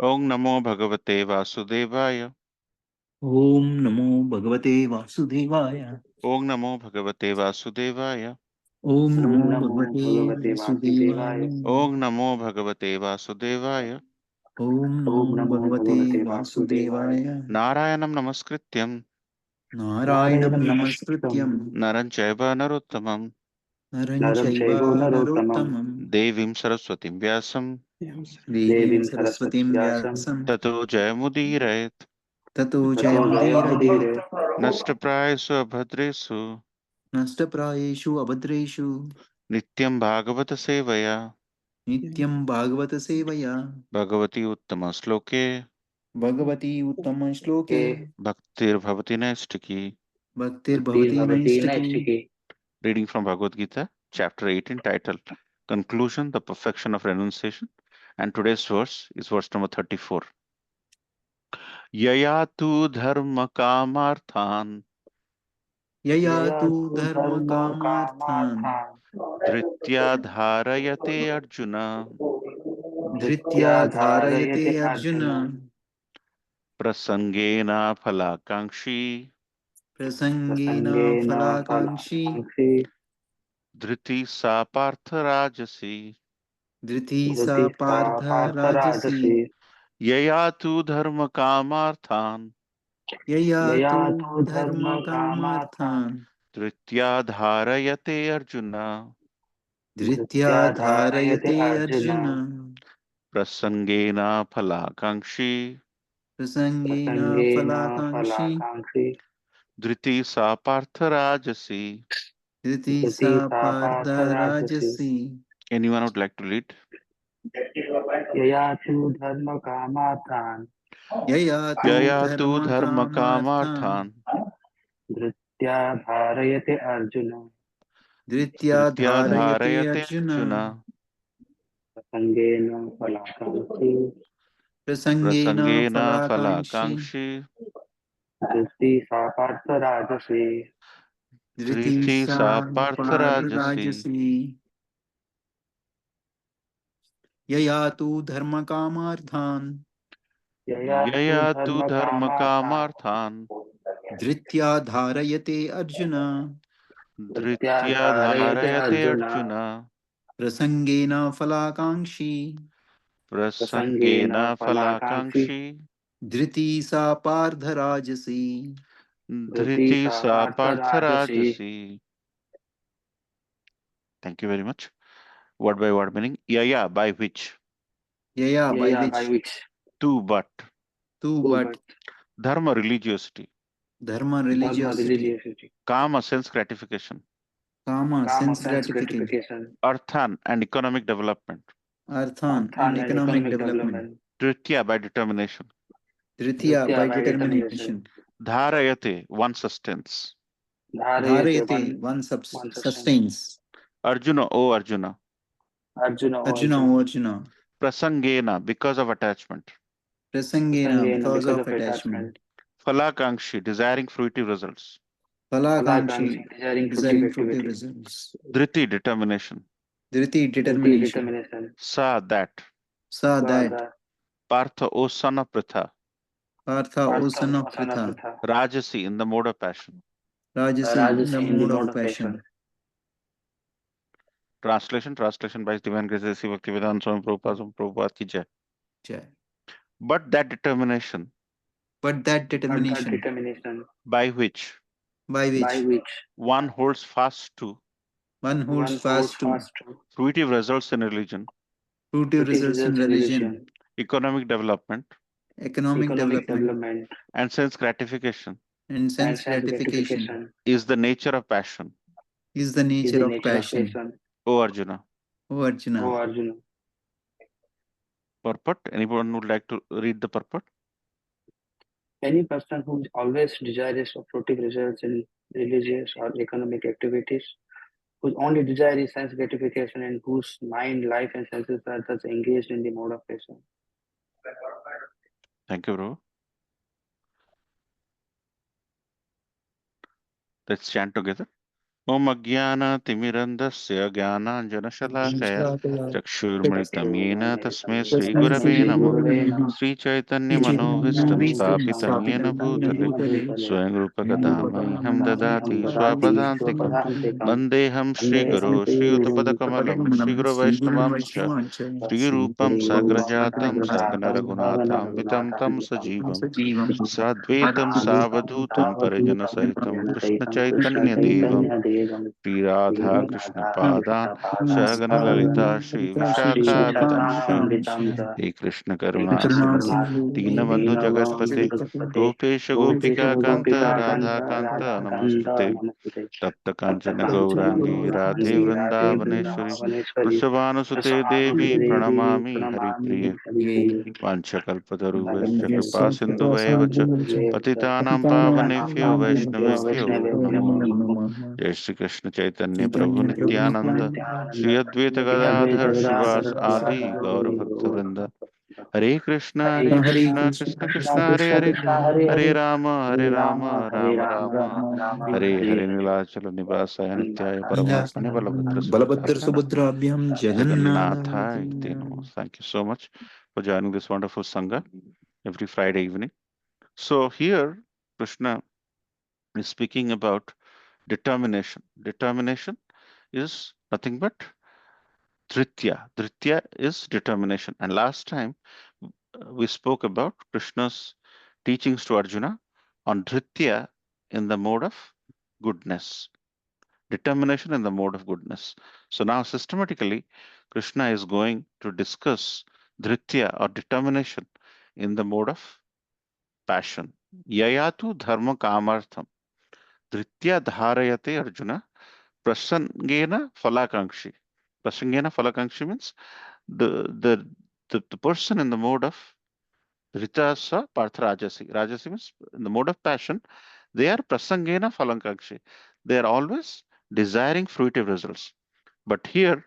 ओम नमो भगवते वासुदेवाय। ओम नमो भगवते वासुदेवाय। ओम नमो भगवते वासुदेवाय। ओम ओम नमो नमो भगवते भगवते वासुदेवाय। वासुदेवाय। ओम नमो भगवते वासुदेवाय। ओम ओम नमो नमो भगवते भगवते वासुदेवाय। वासुदेवाय। नारायणं नमस्कृत्यं नारायणं नारायणं नमस्कृतं नमस्कृत्यं नरं चैव नरोत्तमं नरं नरं चैव चैव नरोत्तमं नरोत्तमं देवीं सरस्वतीं व्यासं देवीं देवीं सरस्वतीं सरस्वतीं व्यासं व्यासं ततो जयमुदीरयेत्। ततो ततो जयमुदीरयेत्। जयमुदीरये। नष्टप्रायेषु अभद्रेषु नष्टप्रायेषु अभद्रेषु नित्यं भागवत सेवया नित्यं भागवत सेवया भगवती उत्तमश्लोके भगवती उत्तमश्लोके के भक्तिर्भवति नैष्टिकी। भक्तिर्भवति भक्तिर्भवति नैष्टिकी। नैष्टिकी। Reading from Bhagavad Gita, chapter 18, titled Conclusion, the Perfection of Renunciation. And today's verse is verse number 34. Yaya tu dharma kamarthan यया यया तु तु धर्म धर्मकामार्थान् कामार्थान् धृत्या dharayate arjuna धृत्या धृत्या धारयते धारयते Arjun Arjun prasangena phalakankshi प्रसंगेन प्रसंगेन फलाकांक्षी फलाकाङ्क्षी dhriti sa partha rajasi. धृति सा धृति सा पार्थ राजसी। पार्थराजसी। Yaya tu dharma kamarthan यया यया तु तु धर्म कामार्थान् धर्मकामार्थान् धृत्या dharayate arjuna धृत्या धृत्या धारयते धारयते Arjun Arjun prasangena phalakankshi प्रसंगेन प्रसंगेन फलाकांक्षी फलाकाङ्क्षी। धृति सा पार्थराजसी. धृति सा धृति सा पार्थ पार्थराजसी। राजसी। Anyone would like to lead? यया तु धर्म कामार्थान् यया तु यया तु धर्म धर्मकामार्थान् कामार्थान् धृत्या धारयते अर्जुन धृत्या धृत्या धारयते धारयते अर्जुन अर्जुन प्रसंगेन फलाकाङ्क्षी। प्रसंगेन प्रसंगेन फलाकांक्षी। फलाकांक्षी धृति सा पार्थराजसी। धृति धृति सा सा पार्थराजसी. पार्थराजसी। यया तु धर्मकामार्थान् यया तु यया तु धर्म धर्म कामार्थान् कामार्थान् धृत्या धारयते अर्जुन धृत्या धृत्या धारयते धारयते अर्जुन अर्जुन प्रसंगेन फलाकांक्षी। प्रसंगेन प्रसंगेन फलाकाङ्क्षी। फलाकांक्षी. धृति सा पार्थराजसी। धृति धृति सा सा पार्थराजसी। पार्थराजसी. Thank you very much. Word by word meaning. Yaya by which. यया by यया by which. which. To but. To To but. but. Dharma religiosity. Dharma Dharma religiosity. religiosity. Kama sense gratification. Kama Kama sense sense gratification. gratification. Arthan and economic development. Arthan and Arthan and economic economic development. development. Tritya by determination. Tritiya Dhritya by by determination. determination. Dharayate one sustains. Dharayate Dharayate one one sustains. sustains. Arjuna, O Arjuna. Arjuna, O Arjuna, Arjuna. O Arjuna. Prasangena because of attachment. Prasangena Prasangena because because of of attachment. attachment. Falakankshi desiring fruitive results. Falakankshi Falakankshi desiring fruitive desiring fruitive activity. results. Dhriti determination. Dhriti Dhriti determination. determination. Sa that. Sa that. Sada. Partha, O son of Pritha. Partha, O Partha, son of Vasana Pritha. Pritha. Rajasi in the mode of passion. Rajasi in the Rajasi in the mode mode of of passion. passion. Translation by His Divine Grace Sri Bhaktivedanta Swami Prabhupada ki jai. Jai. But that determination But that But that determination determination by which by by which which one holds fast to one holds one holds fast to fast to fruitive results in religion, fruitive fruitive results in results in religion, religion, economic development, economic economic development, development, and sense gratification and and sense sense gratification gratification is the nature of passion. is the is nature the of nature of passion. passion. O Arjuna. O Arjuna. O Arjuna. Purport. Anyone would like to read the purport? Any person who is always desirous of fruitive results in religious or economic activities, whose only desire is sense gratification, and whose mind, life, and senses are thus engaged in the mode of passion. Thank you, bro. Let's chant together. Om Agyana Timirandasya Jnananjanashalakaya Chakshurmritam Yena Tasmai Sri Gurave Namaः Sri Chaitanya Manovistam Stapitam Yena Bhutale Swayam Rupa Kadamaiham Dadati Swapadantikam Vandeham Shri Guru Shri Uttapada Kamalam Shri Guru Vaishnavamscha Shri Rupam Sagrajatam Sagana Raghunatham Vitam Tam Sajivam Sadvaitam Savadhutam Parijana Sahitam Krishna Chaitanya Devam Shri Radha Krishna Padan Sahagana Lalita Shri Vishakhapitamsha He Krishna Karuna Sindhu Dinabandhu Jagatpate Gopesha Gopika Kanta Radha Kanta Namostute Tapta Kanchana Gaurangi Radhe Vrindavaneshwari Vrishabhanusute Devi Pranamami Haripriye Vanchakalpatarubhascha Kripa Sindhuvaevacha Patitanam Pavanebhyo Vaishnavebhyo Namo Namo Jai Shri Krishna Chaitanya Prabhu Nityananda Shri Advaita Gadadhar Shivas Adi Gaura Bhakta Vrinda Hare Hare Krishna Krishna, Krishna Krishna Krishna Hare Hare Krishna, Hare Hare Hare, Rama Hare Rama Rama Hare Rama Rama, Hare Hare Hare Nilachala Nivasaya Nityaya Paramatmane Balabhadra Balabhadra Subhadrashtaye Subhadrabhyam Jagannathaya Iti Jagannatha. Namo. Thank you so much for joining this wonderful Sangha every Friday evening. So here Krishna is speaking about determination. Determination is nothing but Dritya. Dritya is determination. And last time we spoke about Krishna's teachings to Arjuna on Dritya in the mode of goodness. Determination in the mode of goodness. So now systematically, Krishna is going to discuss Dritya or determination in the mode of passion. Yayatu dharma kamartham. Dritya dharayate Arjuna prasangena falakankshi. Prasangena falakankshi means the the the person in the mode of Ritasa Partharajasi. Rajasi means in the mode of passion, they are prasangena falakankshi. They are always desiring fruitive results. But here,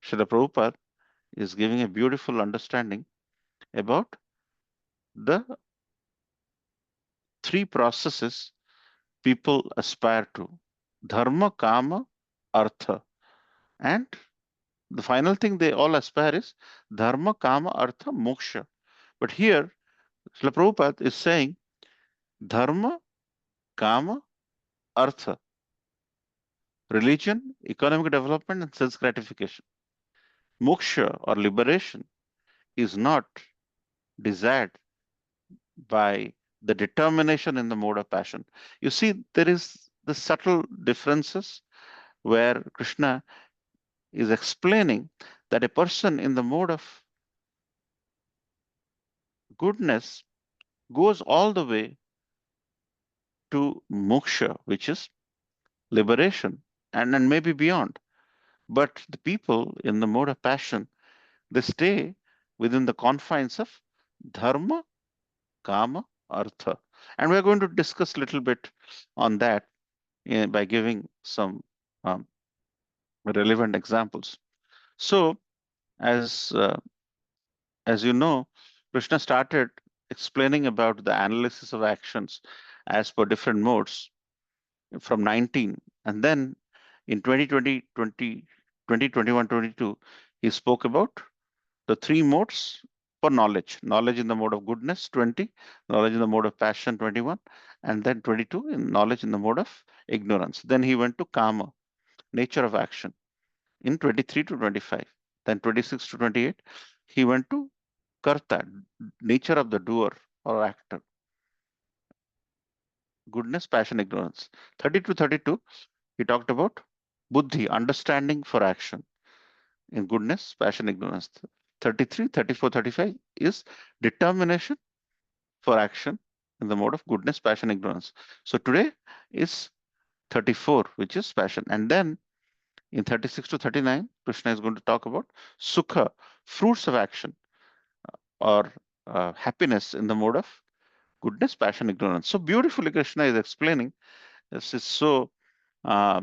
Srila Prabhupada is giving a beautiful understanding about the three processes people aspire to: dharma, kama, artha. And the final thing they all aspire is dharma, kama, artha, moksha. But here, Srila Prabhupada is saying dharma, kama, artha, religion, economic development, and self gratification. Moksha or liberation is not desired by the determination in the mode of passion. You see, there is the subtle differences where Krishna is explaining that a person in the mode of goodness goes all the way to moksha, which is liberation, and maybe beyond. But the people in the mode of passion, they stay within the confines of dharma, kama, artha. And we're going to discuss a little bit on that by giving some um, relevant examples. So, as as you know, Krishna started explaining about the analysis of actions as per different modes from 19, and then in 2020, 2021, 22, he spoke about the three modes for knowledge: knowledge in the mode of goodness, 20; knowledge in the mode of passion, 21; and then 22 in knowledge in the mode of ignorance. Then he went to kama, nature of action, in 23 to 25. Then 26 to 28, he went to karta, nature of the doer or actor, goodness, passion, ignorance. 30 to 32, he talked about buddhi, understanding for action, in goodness, passion, ignorance. 33, 34, 35 is determination for action in the mode of goodness, passion, ignorance. So today is 34, which is passion. And then in 36 to 39, Krishna is going to talk about sukha, fruits of action, or happiness in the mode of goodness, passion, ignorance. So beautifully, Krishna is explaining this is so uh,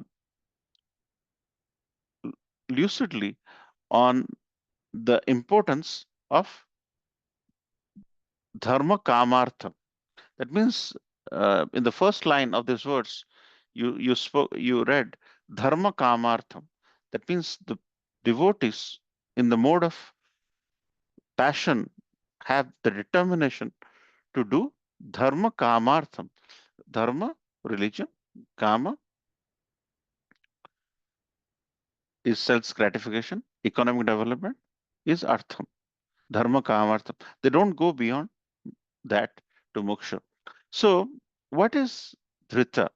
lucidly on the importance of dharma kamartha. That means in the first line of these words, you read dharma kamartham. That means the devotees in the mode of passion have the determination to do dharma kamartham. Dharma, religion, kama is self gratification, economic development is artham. Dharma kamartham. They don't go beyond that to moksha. So, what is dhrita?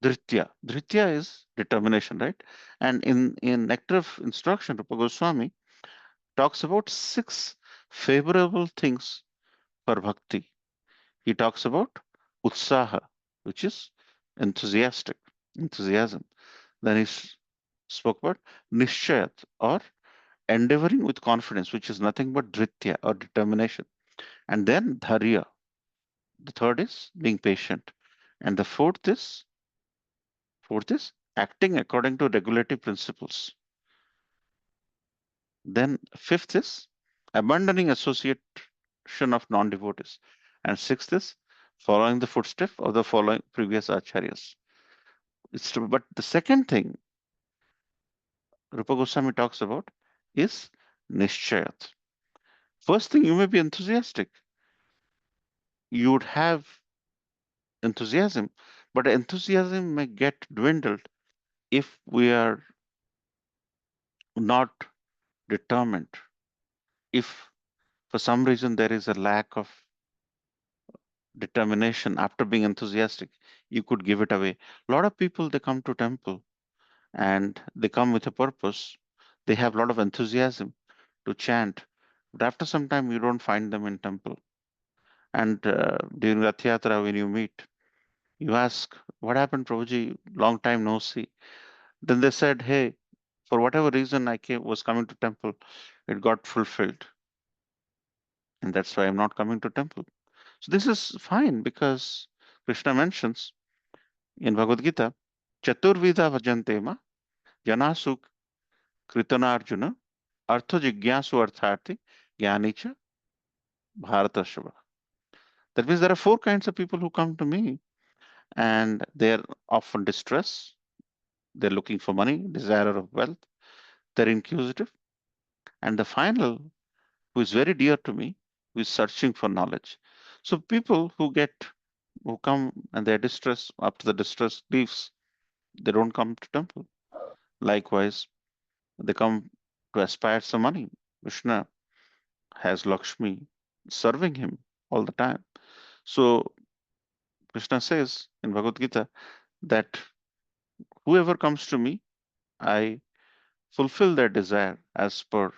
Dhritya. Dhritya is determination, right? And in Nectar of Instruction, Rupa Goswami talks about 6 favorable things for bhakti. He talks about utsaha, which is enthusiastic, enthusiasm. Then spoke about nishchayat, or endeavoring with confidence, which is nothing but dhritya or determination. And then dharya. The third is being patient. And the fourth is acting according to regulative principles. Then fifth is abandoning association of non-devotees. And sixth is following the footsteps of the following previous acharyas. But the second thing Rupa Goswami talks about is nishchayat. First thing, you may be enthusiastic. You would have enthusiasm, but enthusiasm may get dwindled if we are not determined. If for some reason there is a lack of determination after being enthusiastic, you could give it away. A lot of people, they come to temple and they come with a purpose. They have a lot of enthusiasm to chant, but after some time you don't find them in temple. And during Rath Yatra, when you meet, you ask, what happened, Prabhuji? Long time no see. Then they said, hey, for whatever reason was coming to temple, it got fulfilled. And that's why I'm not coming to temple. So this is fine, because Krishna mentions in Bhagavad Gita, Chaturvida Vajantema Janasu Kritanarjuna Artho Jigyasu Artharthi Jnanicha Bharatashrava. That means there are 4 kinds of people who come to me, and they're often distressed. They're looking for money, desire of wealth. They're inquisitive. And the final, who is very dear to me, who is searching for knowledge. So people who come and they're distressed, after the distress leaves, they don't come to temple. Likewise, they come to aspire some money. Krishna has Lakshmi serving him all the time. So Krishna says in Bhagavad Gita that whoever comes to me, I fulfill their desire as per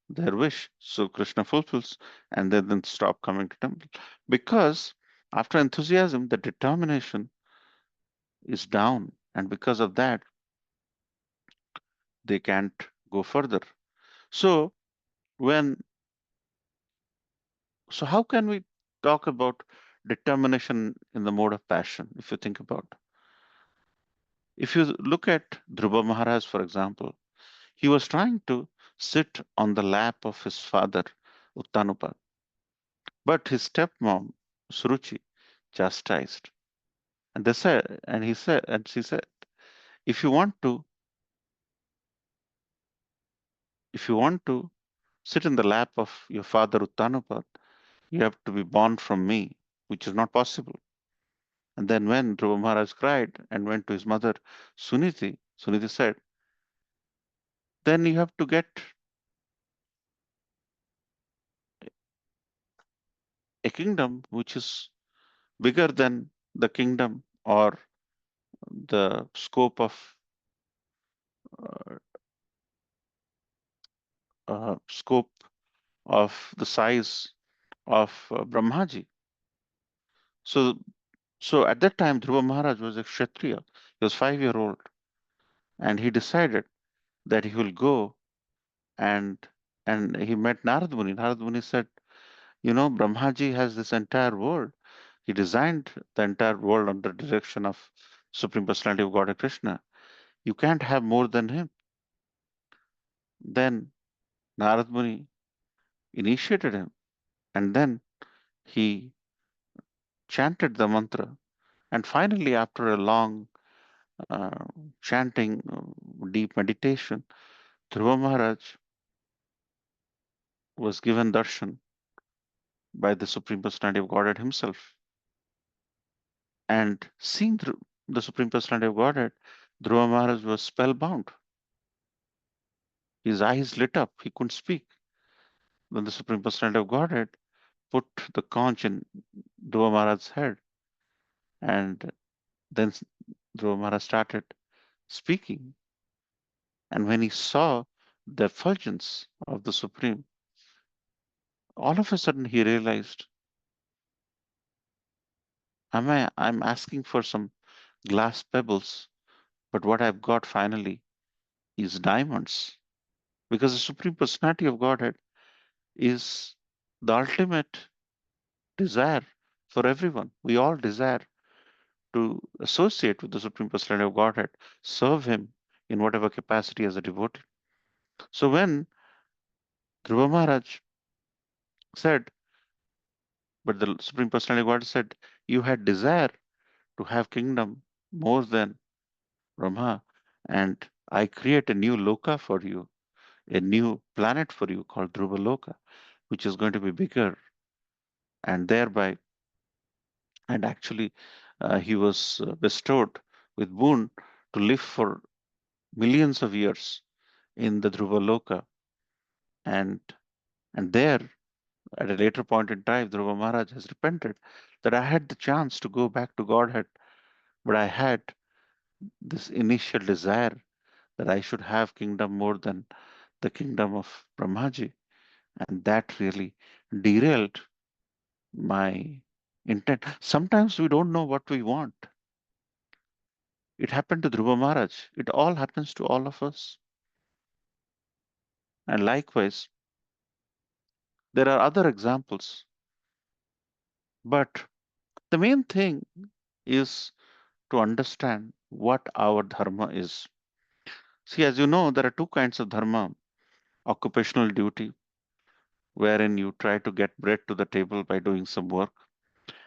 their wish. So Krishna fulfills, and they then stop coming to temple. Because after enthusiasm, the determination is down, and because of that, they can't go further. So when how can we talk about determination in the mode of passion? If you think about, if you look at Dhruva Maharaj, for example, he was trying to sit on the lap of his father, Uttanupa, but his stepmom, Suruchi, chastised. And she said, if you want to, if you want to sit in the lap of your father Uttanupa, you have to be born from me, which is not possible. And then when Dhruva Maharaj cried and went to his mother Suniti, Suniti said, then you have to get a kingdom which is bigger than the kingdom or the scope of uh, scope of the size of Brahmaji. So, at that time, Dhruva Maharaj was a Kshatriya. He was 5 year old, and he decided that he will go and he met Narad Muni. Narad Muni said, you know, Brahmaji has this entire world. He designed the entire world under the direction of Supreme Personality of Godhead Krishna. You can't have more than him. Then Narad Muni initiated him, and then he chanted the mantra And finally, after a long chanting, deep meditation, Dhruva Maharaj was given darshan by the Supreme Personality of Godhead himself. And seeing the Supreme Personality of Godhead, Dhruva Maharaj was spellbound. His eyes lit up. He couldn't speak. When the Supreme Personality of Godhead put the conch in Dhruva Maharaj's head, and then Dhruva Maharaj started speaking. And when he saw the effulgence of the Supreme, all of a sudden he realized, I'm asking for some glass pebbles, but what I've got finally is diamonds. Because the Supreme Personality of Godhead is the ultimate desire for everyone. We all desire to associate with the Supreme Personality of Godhead, serve Him in whatever capacity as a devotee. So when Dhruva Maharaj said, but the Supreme Personality of Godhead said, you had desire to have kingdom more than Brahma, and I create a new loka for you, a new planet for you called Dhruva Loka, which is going to be bigger, and thereby, and actually, he was bestowed with boon to live for millions of years in the Dhruva Loka, and there, at a later point in time, Dhruva Maharaj has repented that I had the chance to go back to Godhead, but I had this initial desire that I should have kingdom more than the kingdom of Brahmaji, and that really derailed my intent. Sometimes we don't know what we want. It happened to Dhruva Maharaj. It all happens to all of us. And likewise, there are other examples. But the main thing is to understand what our dharma is. See, as you know, there are two kinds of dharma: occupational duty, wherein you try to get bread to the table by doing some work,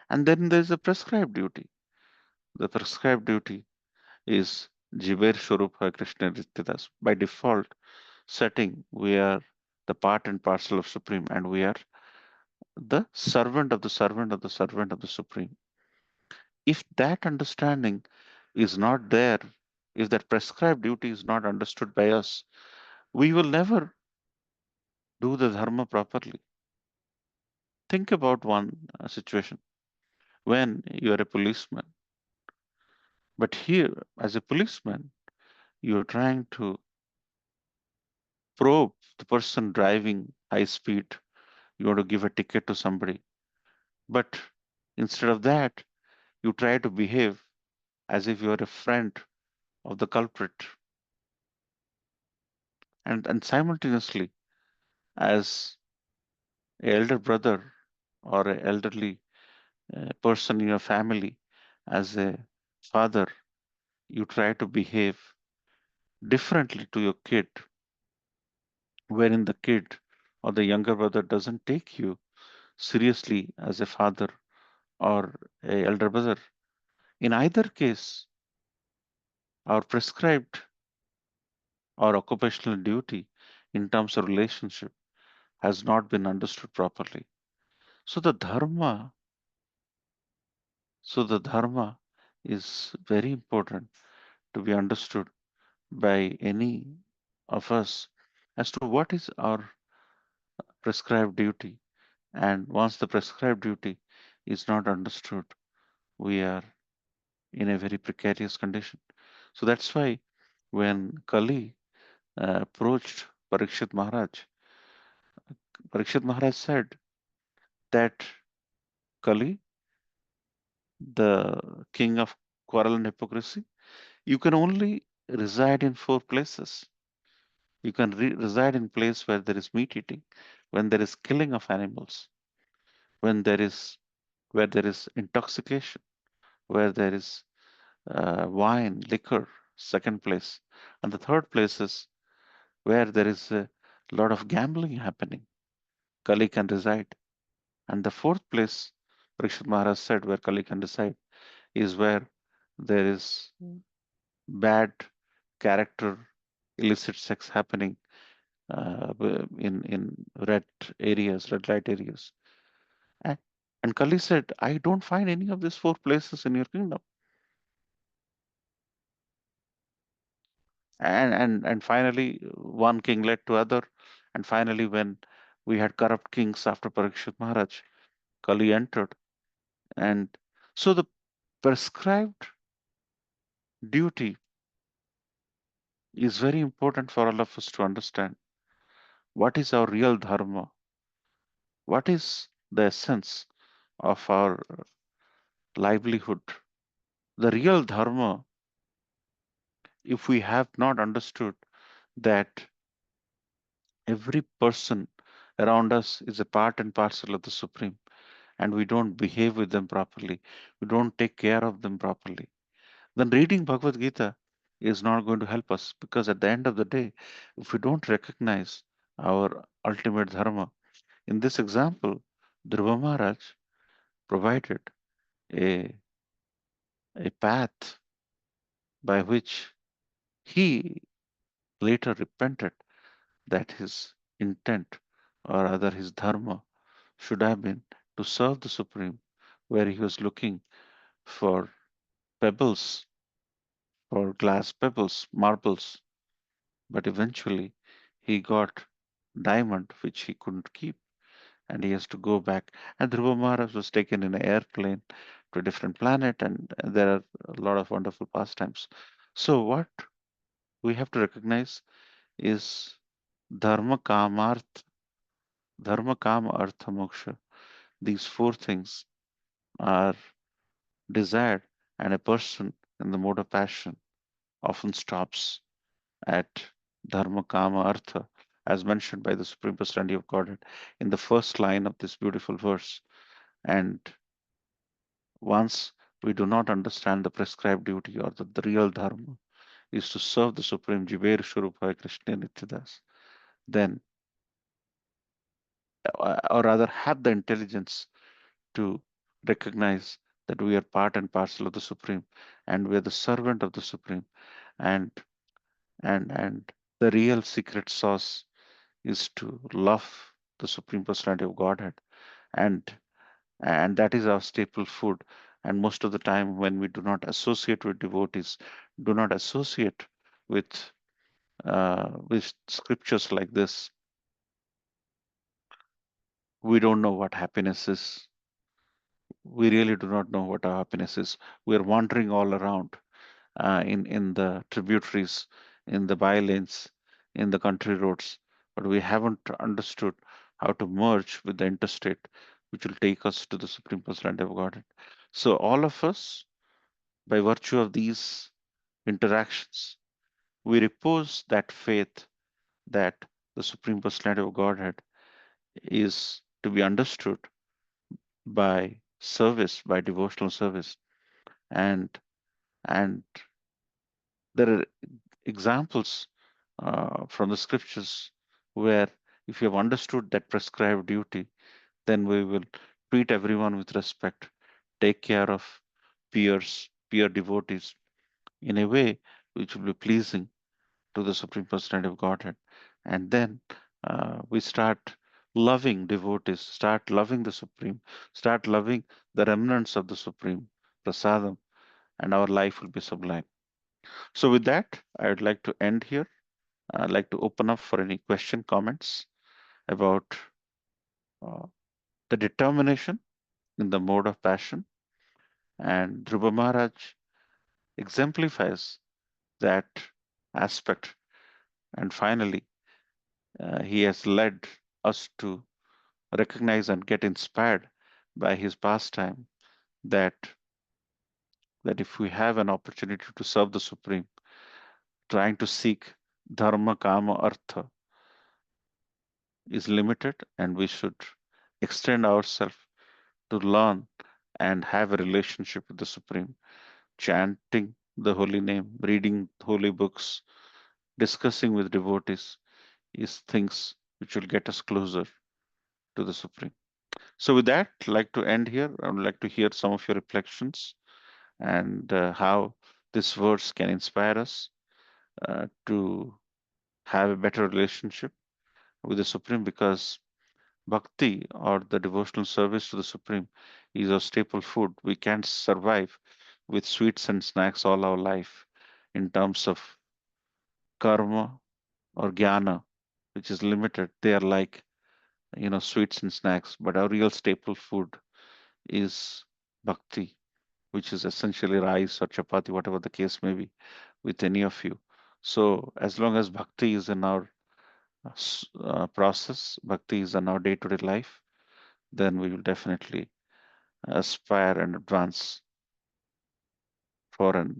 and then there's a prescribed duty. The prescribed duty is Jiver Swarupa Krishna Nityadas. By default setting, we are the part and parcel of Supreme, and we are the servant of the servant of the servant of the Supreme. If that understanding is not there, if that prescribed duty is not understood by us, we will never do the dharma properly. Think about one situation when you are a policeman, but here, as a policeman, you are trying to probe the person driving high speed. You want to give a ticket to somebody, but instead of that, you try to behave as if you are a friend of the culprit, and simultaneously, as an elder brother or an elderly person in your family, as a father, you try to behave differently to your kid, wherein the kid or the younger brother doesn't take you seriously as a father or a elder brother. In either case, our prescribed or occupational duty in terms of relationship has not been understood properly. So the dharma, so the dharma is very important to be understood by any of us as to what is our prescribed duty. And once the prescribed duty is not understood, we are in a very precarious condition. So that's why when Kali approached Parikshit Maharaj said that Kali, the king of quarrel and hypocrisy, you can only reside in four places. You can reside in place where there is meat eating, when there is killing of animals, when there is where there is intoxication, where there is wine, liquor, second place, and the third place is where there is a lot of gambling happening. Kali can reside, and the fourth place, Parikshit Maharaj said, where Kali can reside is where there is bad character, illicit sex happening in red light areas. And, and Kali said, I don't find any of these four places in your kingdom. And finally, one king led to other, and finally, when we had corrupt kings after Parikshit Maharaj, Kali entered, and so the prescribed duty is very important for all of us to understand. What is our real dharma? What is the essence of our livelihood? The real dharma, if we have not understood that every person around us is a part and parcel of the Supreme, and we don't behave with them properly, we don't take care of them properly, then reading Bhagavad Gita is not going to help us, because at the end of the day, if we don't recognize our ultimate dharma, in this example, Dhruva Maharaj provided a, a path by which he later repented that his intent, or rather his dharma, should have been to serve the Supreme, where he was looking for pebbles, for glass pebbles, marbles, but eventually he got diamond which he couldn't keep, and he has to go back. And Dhruva Maharaj was taken in an airplane to a different planet, and there are a lot of wonderful pastimes. So what we have to recognize is dharma, kamarth, dharma, kama, artha, moksha. These four things are desired, and a person in the mode of passion often stops at dharma, kama, artha, as mentioned by the Supreme Personality of Godhead in the first line of this beautiful verse. And once we do not understand the prescribed duty, or the real dharma is to serve the Supreme Jiver Shurupa Krishna Nityadas, then, or rather, have the intelligence to recognize that we are part and parcel of the Supreme, and we are the servant of the Supreme, and and the real secret sauce is to love the Supreme Personality of Godhead, and and that is our staple food. And most of the time, when we do not associate with devotees, do not associate with scriptures like this, we don't know what happiness is. We really do not know what our happiness is. We are wandering all around in the tributaries, in the bylanes, in the country roads, but we haven't understood how to merge with the interstate, which will take us to the Supreme Personality of Godhead. So all of us, by virtue of these interactions, we repose that faith that the Supreme Personality of Godhead is to be understood by service, by devotional service, and and there are examples from the scriptures where, if you have understood that prescribed duty, then we will treat everyone with respect, take care of peer devotees in a way which will be pleasing to the Supreme Personality of Godhead. And then we start loving devotees, start loving the Supreme, start loving the remnants of the Supreme, Prasadam, and our life will be sublime. So, with that, I would like to end here. I'd like to open up for any question, comments about uh, the determination in the mode of passion. And Dhruva Maharaj exemplifies that aspect. And finally, he has led us to recognize and get inspired by his pastime that if we have an opportunity to serve the Supreme, trying to seek dharma, kama, artha is limited, and we should extend ourselves to learn and have a relationship with the Supreme, chanting the holy name, reading holy books, discussing with devotees is things which will get us closer to the Supreme. So, with that, I'd like to end here. I would like to hear some of your reflections, and how this verse can inspire us to have a better relationship with the Supreme, because bhakti or the devotional service to the Supreme is our staple food. We can't survive with sweets and snacks all our life in terms of karma or jnana, which is limited. They are like, sweets and snacks, but our real staple food is bhakti, which is essentially rice or chapati, whatever the case may be, with any of you. So, as long as bhakti is in our process, bhakti is in our day to day life, then we will definitely aspire and advance for an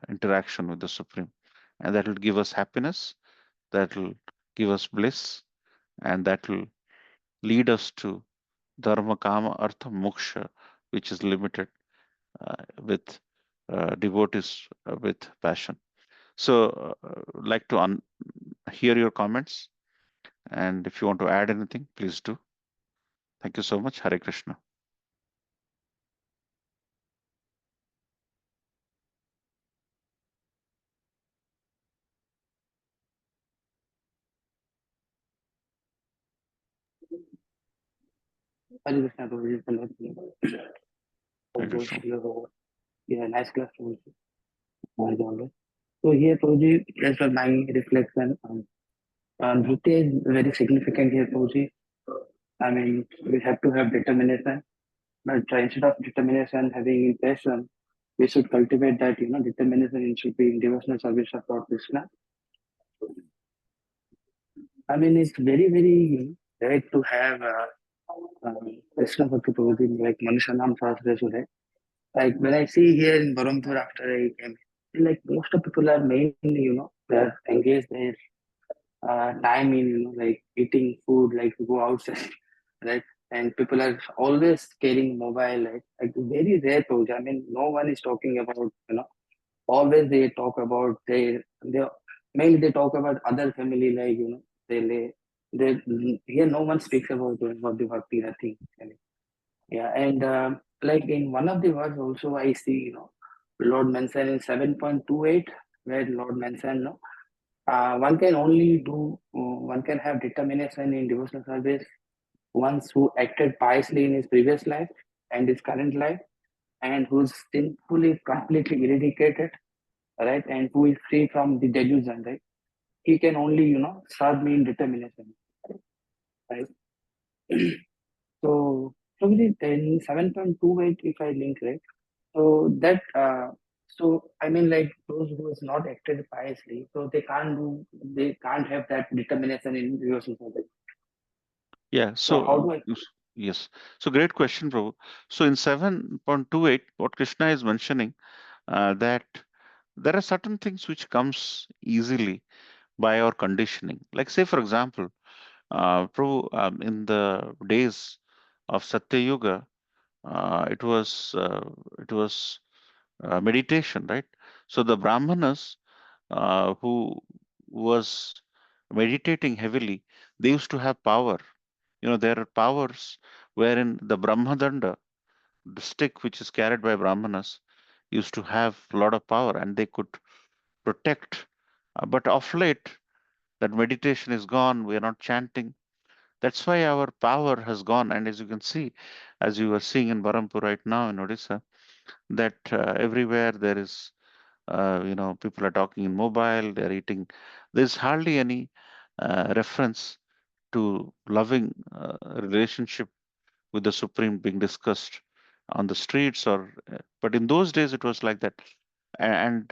interaction with the Supreme. And that will give us happiness, that will give us bliss, and that will lead us to dharma, kama, artha, moksha, which is limited with devotees with passion. So, like to hear your comments, and if you want to add anything, please do. Thank you so much. Hare Krishna. Hare Krishna, Prabhuji. Hare Krishna. Yeah, nice class, Prabhuji. As always. So here, Prabhuji, as per my reflection, Nritya is very significant here, Prabhuji. I mean, we have to have determination, but instead of determination, having passion, we should cultivate that, determination and should be in devotional service of Lord Krishna. I mean, it's very, very rare to have Krishna Bhakti Prabhuji like Manisha Nam Sahasra today. Like when I see here in Barampur after I came, like most of people are mainly, they're engaged their time in, like eating food, like to go outside, right? And people are always carrying mobile, like very rare to. I mean, no one is talking about, always they talk about they mainly they talk about other family, like, they here no one speaks about the bhakti, nothing. Yeah, and like in one of the words also I see, Lord mentioned in 7.28, where Lord mentioned, no, one can have determination in devotional service once who acted piously in his previous life and his current life, and who's sinfully completely eradicated, right, and who is free from the delusion, right? He can only, serve me in determination, right? So, probably in 7.28, if I link, right? So that, I mean, like those who is not acted piously, so they can't have that determination in devotional service. Yeah. So how do I? Yes. So, great question, Prabhu. So, in 7.28, what Krishna is mentioning, that there are certain things which comes easily by our conditioning. Like, say, for example, Prabhu, in the days of Satya Yuga, it was meditation, right? So the Brahmanas who was meditating heavily, they used to have power. There are powers wherein the Brahmadanda, the stick which is carried by Brahmanas, used to have a lot of power and they could protect. But of late, that meditation is gone. We are not chanting. That's why our power has gone. And as you can see, as you are seeing in Barampur right now in Odisha, that everywhere there is, people are talking in mobile, they're eating. There's hardly any reference to loving relationship with the Supreme being discussed on the streets, or but in those days it was like that. And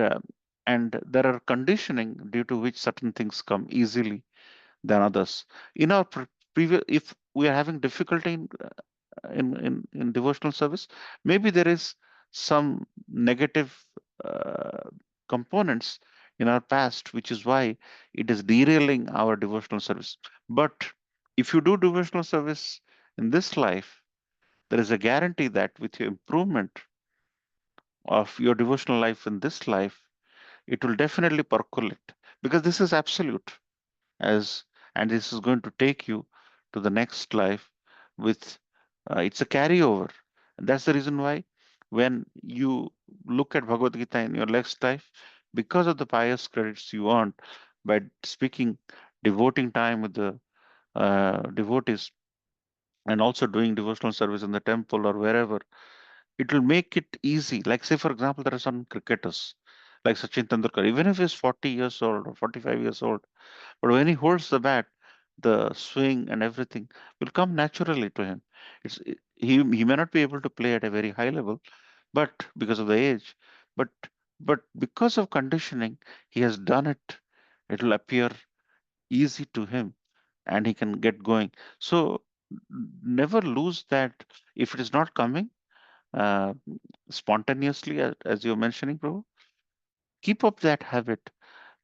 and there are conditioning due to which certain things come easily than others. In our previous, if we are having difficulty in devotional service, maybe there is some negative uh, components in our past, which is why it is derailing our devotional service. But if you do devotional service in this life, there is a guarantee that with your improvement of your devotional life in this life, it will definitely percolate, because this is absolute, as and this is going to take you to the next life with it's a carryover. And that's the reason why when you look at Bhagavad Gita in your next life, because of the pious credits you earned by speaking, devoting time with the devotees, and also doing devotional service in the temple or wherever, it will make it easy. Like, say, for example, there are some cricketers like Sachin Tendulkar, even if he's 40 years old or 45 years old, but when he holds the bat, the swing and everything will come naturally to him. He may not be able to play at a very high level, but because of the age, but because of conditioning, he has done it. It will appear easy to him, and he can get going. So never lose that. If it is not coming uh, spontaneously, as you're mentioning, bro, keep up that habit.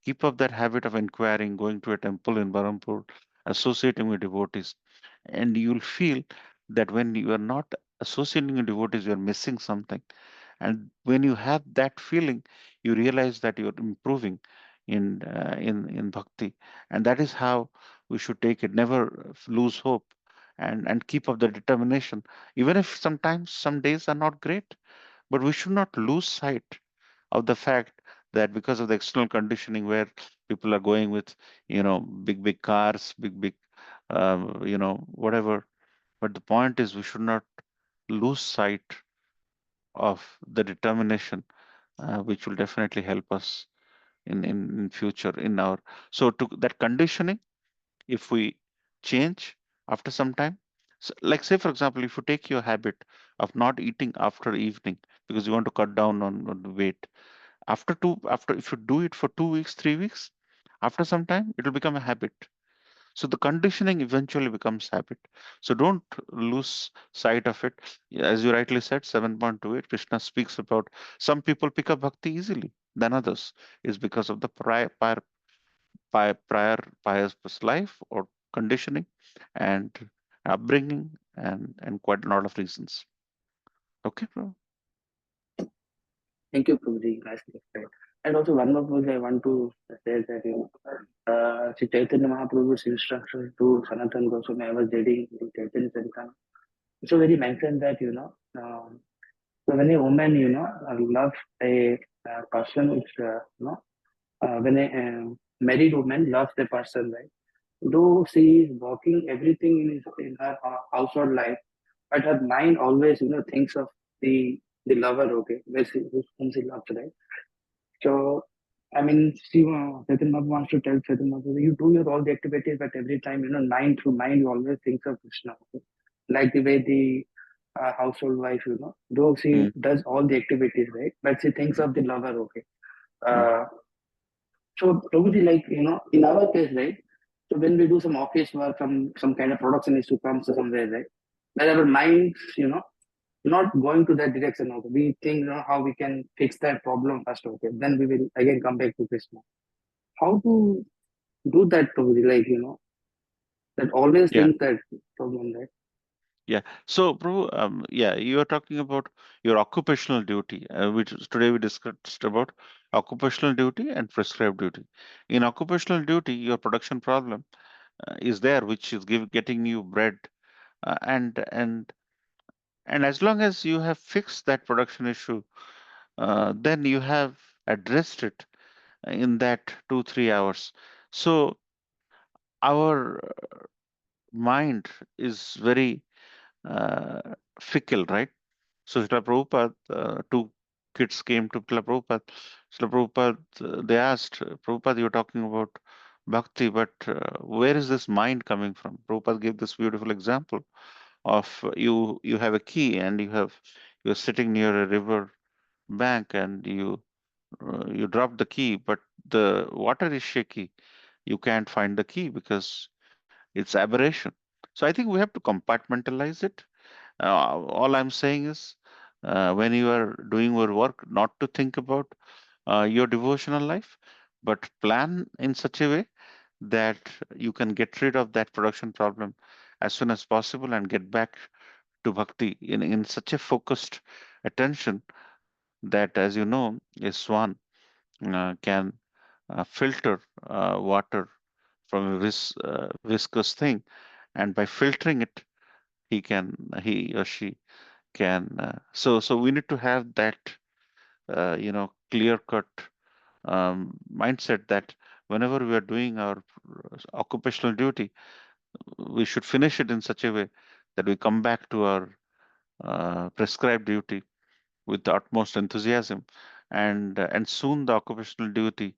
Keep up that habit of inquiring, going to a temple in Barampur, associating with devotees, and you'll feel that when you are not associating with devotees, you are missing something. And when you have that feeling, you realize that you're improving in bhakti, and that is how we should take it. Never lose hope, and keep up the determination, even if sometimes some days are not great. But we should not lose sight of the fact that because of the external conditioning, where people are going with, big cars, big whatever. But the point is, we should not lose sight of the determination, which will definitely help us in future in our. So to that conditioning, if we change after some time, so like, say, for example, if you take your habit of not eating after evening because you want to cut down on the weight, after if you do it for 2 weeks, 3 weeks, after some time it will become a habit. So the conditioning eventually becomes habit. So don't lose sight of it. As you rightly said, 7.28, Krishna speaks about some people pick up bhakti easily than others, is because of the prior pious life or conditioning and upbringing, and quite a lot of reasons. Okay, bro. Thank you, Prabhuji. Nicely explained. And also one more thing I want to say that Sri Chaitanya Mahaprabhu's instruction to Sanatan Goswami, I was reading in Chaitanya Charitamrita. So when he mentioned that so when a woman loves a person, it's when a married woman loves the person, right? Though she is working everything in her household life, but her mind always thinks of the lover, okay, whom she loves, right? So, I mean, Chaitanya Mahaprabhu wants to tell Chaitanya Mahaprabhu, you do your all the activities, but every time, mind through mind, you always think of Krishna. Okay? Like the way the household wife, though she Mm, does all the activities, right? But she thinks of the lover, okay? mm, Uh, so, Prabhuji, like, in our case, right? So when we do some office work, some kind of production is to come somewhere, right? But our minds, not going to that direction. Okay, we think how we can fix that problem first. Okay, then we will again come back to Krishna. How to do that, Prabhuji? Like that always yeah. think that problem, right? Yeah. So, Prabhu, yeah, you are talking about your occupational duty, which today we discussed about occupational duty and prescribed duty. In occupational duty, your production problem is there, which is getting you bread, uh, and and and as long as you have fixed that production issue, then you have addressed it in that 2 3 hours. So our mind is very uh, fickle, right? So Srila Prabhupada, two kids came to Srila Prabhupada. Srila Prabhupada, they asked, Prabhupada, you're talking about bhakti, but where is this mind coming from? Prabhupada gave this beautiful example of you have a key, and you're sitting near a river bank, and you drop the key, but the water is shaky. You can't find the key because it's aberration. So I think we have to compartmentalize it. All I'm saying is, when you are doing your work, not to think about your devotional life, but plan in such a way that you can get rid of that production problem as soon as possible and get back to bhakti in such a focused attention that, as you know, a swan can filter water from a viscous thing, and by filtering it, he or she can. So we need to have that clear-cut mindset that whenever we are doing our occupational duty, we should finish it in such a way that we come back to our prescribed duty with the utmost enthusiasm, and soon the occupational duty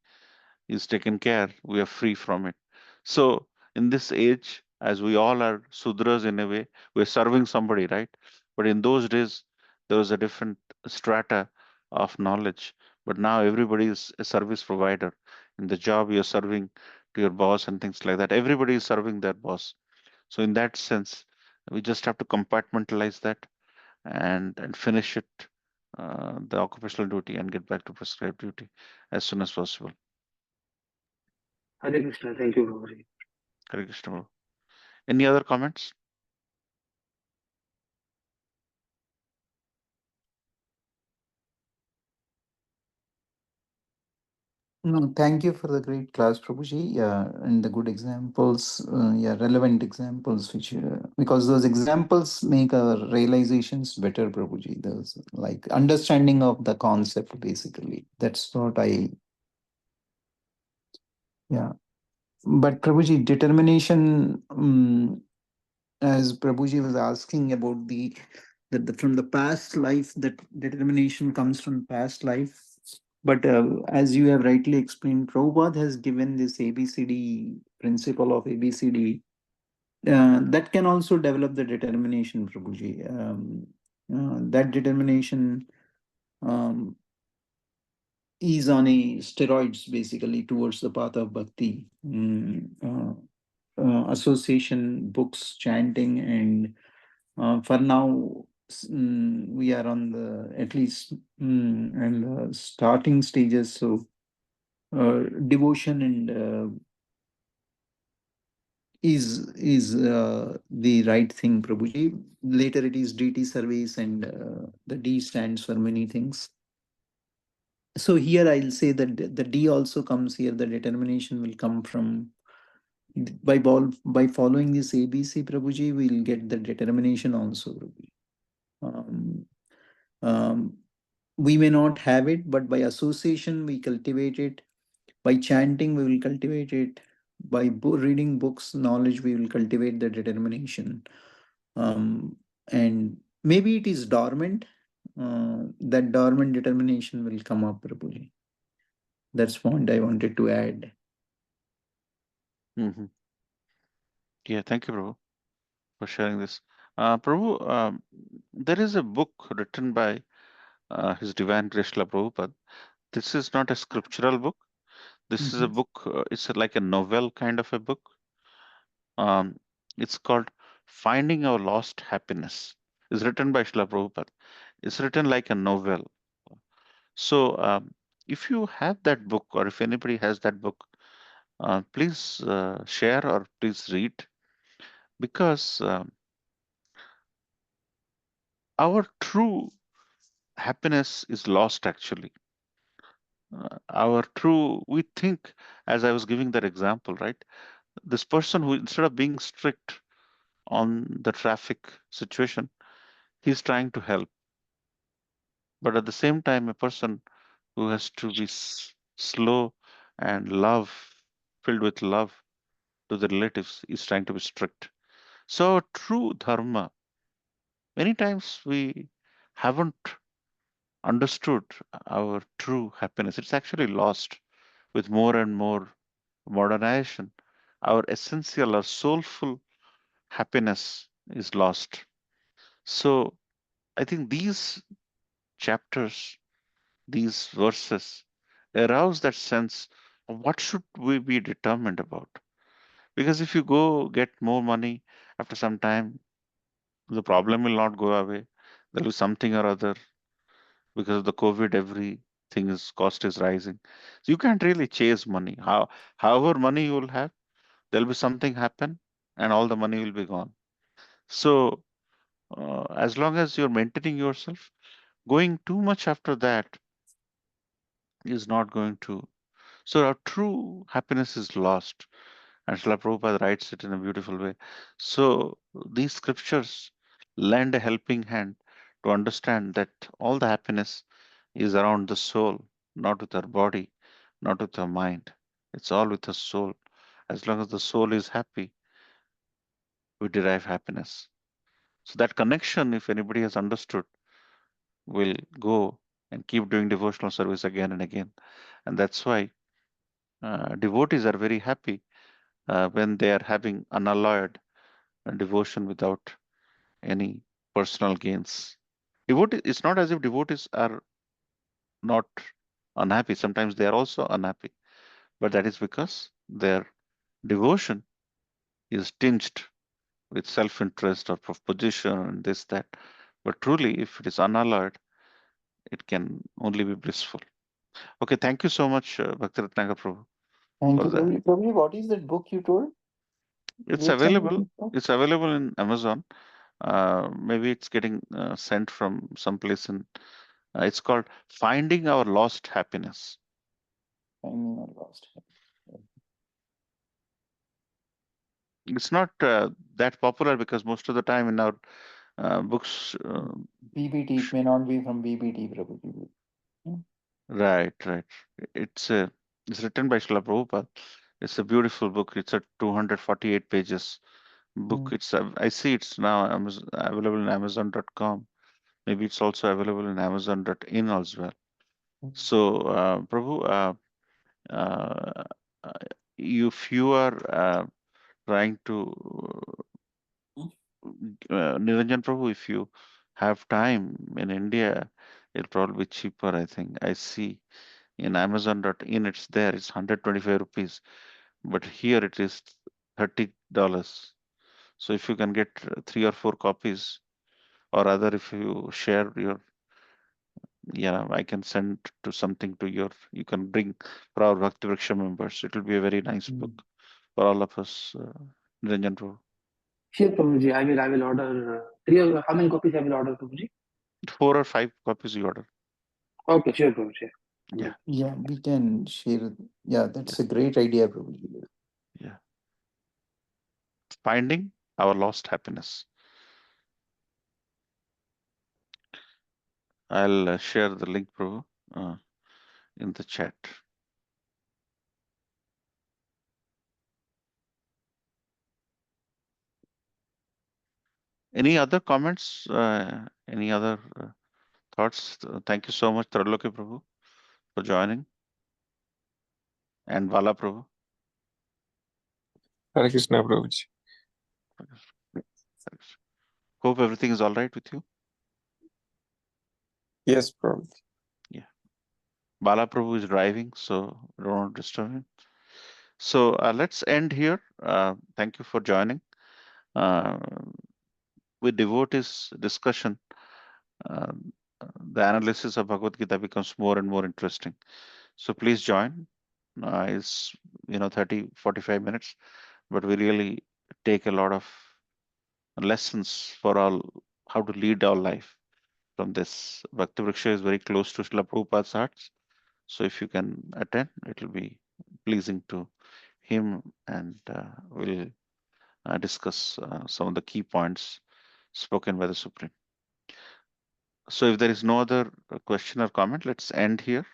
is taken care, we are free from it. So in this age, as we all are Sudras in a way, we're serving somebody, right? But in those days, there was a different strata of knowledge. But now everybody is a service provider. In the job, you're serving to your boss and things like that. Everybody is serving their boss. So in that sense, we just have to compartmentalize that and finish it, the occupational duty, and get back to prescribed duty as soon as possible. Hare Krishna. Thank you, Prabhuji. Hare Krishna. Prabhu. Any other comments? No, thank you for the great class, Prabhuji, and the good examples, relevant examples, which because those examples make our realizations better, Prabhuji. Those like understanding of the concept, basically. That's what yeah. But Prabhuji, determination, as Prabhuji was asking about the from the past life, that determination comes from past life. But as you have rightly explained, Prabhupada has given this ABCD principle of ABCD that can also develop the determination, Prabhuji. That determination um, is on a steroids basically towards the path of bhakti. Association, books, chanting, and for now we are on the at least and the starting stages. So devotion and is the right thing, Prabhuji. Later it is DT service, and the D stands for many things. So here I'll say that the D also comes here. The determination will come from by following this ABC, Prabhuji. We'll get the determination also, Prabhuji. Um, um, we may not have it, but by association we cultivate it. By chanting, we will cultivate it. By reading books, knowledge, we will cultivate the determination. And maybe it is dormant. That dormant determination will come up, Prabhuji. That's what I wanted to add. Hmm. Yeah, thank you, Prabhu, for sharing this. Prabhu, there is a book written by His Divine Grace Srila Prabhupada. This is not a scriptural book. This is a Mhm. book, it's like a novel kind of a book. Um, it's called Finding Our Lost Happiness. It's written by Srila Prabhupada. It's written like a novel. So, if you have that book, or if anybody has that book, please share or please read, because our true happiness is lost actually. Our true, we think, as I was giving that example, right? This person who, instead of being strict on the traffic situation, he's trying to help. But at the same time, a person who has to be slow and filled with love to the relatives, is trying to be strict. So, true dharma, many times we haven't understood our true happiness. It's actually lost with more and more modernization. Our essential, our soulful happiness is lost. So, I think these chapters, these verses, arouse that sense of what should we be determined about. Because if you go get more money, after some time, the problem will not go away. There'll be something or other. Because of the COVID, everything is cost is rising. So you can't really chase money. However money you will have, there'll be something happen, and all the money will be gone. So as long as you're maintaining yourself, going too much after that is not going to. So our true happiness is lost. And Srila Prabhupada writes it in a beautiful way. So these scriptures lend a helping hand to understand that all the happiness is around the soul, not with our body, not with our mind. It's all with the soul. As long as the soul is happy, we derive happiness. So that connection, if anybody has understood, will go and keep doing devotional service again and again. And that's why devotees are very happy when they are having unalloyed devotion without any personal gains. Devotee, it's not as if devotees are not unhappy. Sometimes they are also unhappy, but that is because their devotion is tinged with self-interest or of position and this, that. But truly, if it is unalloyed, it can only be blissful. Okay, thank you so much, Bhakti Ratnakar Prabhu, Thank for you, that. Prabhuji. Prabhuji, what is that book you told? It's Which one is available. it for? It's available in Amazon. Maybe it's getting sent from someplace in. It's called "Finding Our Lost Happiness." Finding Our Lost. It's not that popular because most of the time in our books, BBT, it may not be from BBT, Prabhuji. right, right. It's it's written by Srila Prabhupada. It's a beautiful book. It's a 248 pages book. Mm. It's I see it's now available in Amazon.com. Maybe it's also available in Amazon.in as well. So, Prabhu, uh, uh, if you are trying to Niranjan Prabhu, if you have time in India, it'll probably be cheaper, I think. I see in Amazon.in it's there, it's 125 rupees, but here it is $30. So if you can get 3 or 4 copies, or other if you share your, yeah, I can send to something to your, you can bring for our Bhakti Vriksha members. It will be a very nice book for all of us, Niranjan Prabhu. Sure, Prabhuji. I will order how many copies I will order, Prabhuji? 4 or 5 copies you order. Okay, sure, Prabhuji. Yeah, Yeah, we can share. Yeah, that's a great idea, Prabhuji. yeah. Finding our lost happiness. I'll share the link, Prabhu, in the chat. Any other comments? Any other thoughts? Thank you so much, Traloki Prabhu, for joining, and Vala Prabhu. Hare Krishna, Prabhuji. Hope everything is all right with you. Yes, Prabhuji. Yeah. Bala Prabhu is driving, so don't want to disturb him. So let's end here. Thank you for joining. With devotees discussion, uh, the analysis of Bhagavad Gita becomes more and more interesting. So please join. It's 30-45 minutes, but we really take a lot of lessons for all how to lead our life from this. Bhakti Vriksha is very close to Srila Prabhupada's heart. So if you can attend, it will be pleasing to him, and we'll discuss some of the key points spoken by the Supreme. So if there is no other question or comment, let's end here.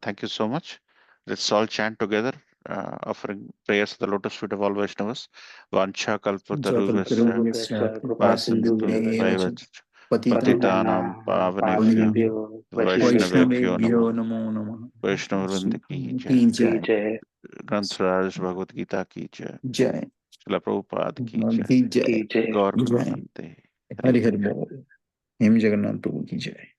Thank you so much. Let's all chant together, offering prayers to the lotus feet of all Vaishnavas. Vancha kalpataruvasya patinditva patitanam pavanebhyo Vaishnavebhyo Vaishnavebhyo namo namo namah. Vaishnavavrinda ki Ki jai. jai. Granth Bhagavad Gita ki jai. Jai. Srila Prabhupada ki jai. Ki jai. Gaur Jai. Premanande. Hari Hari Bol. Hem Jagannath Prabhu ki jai.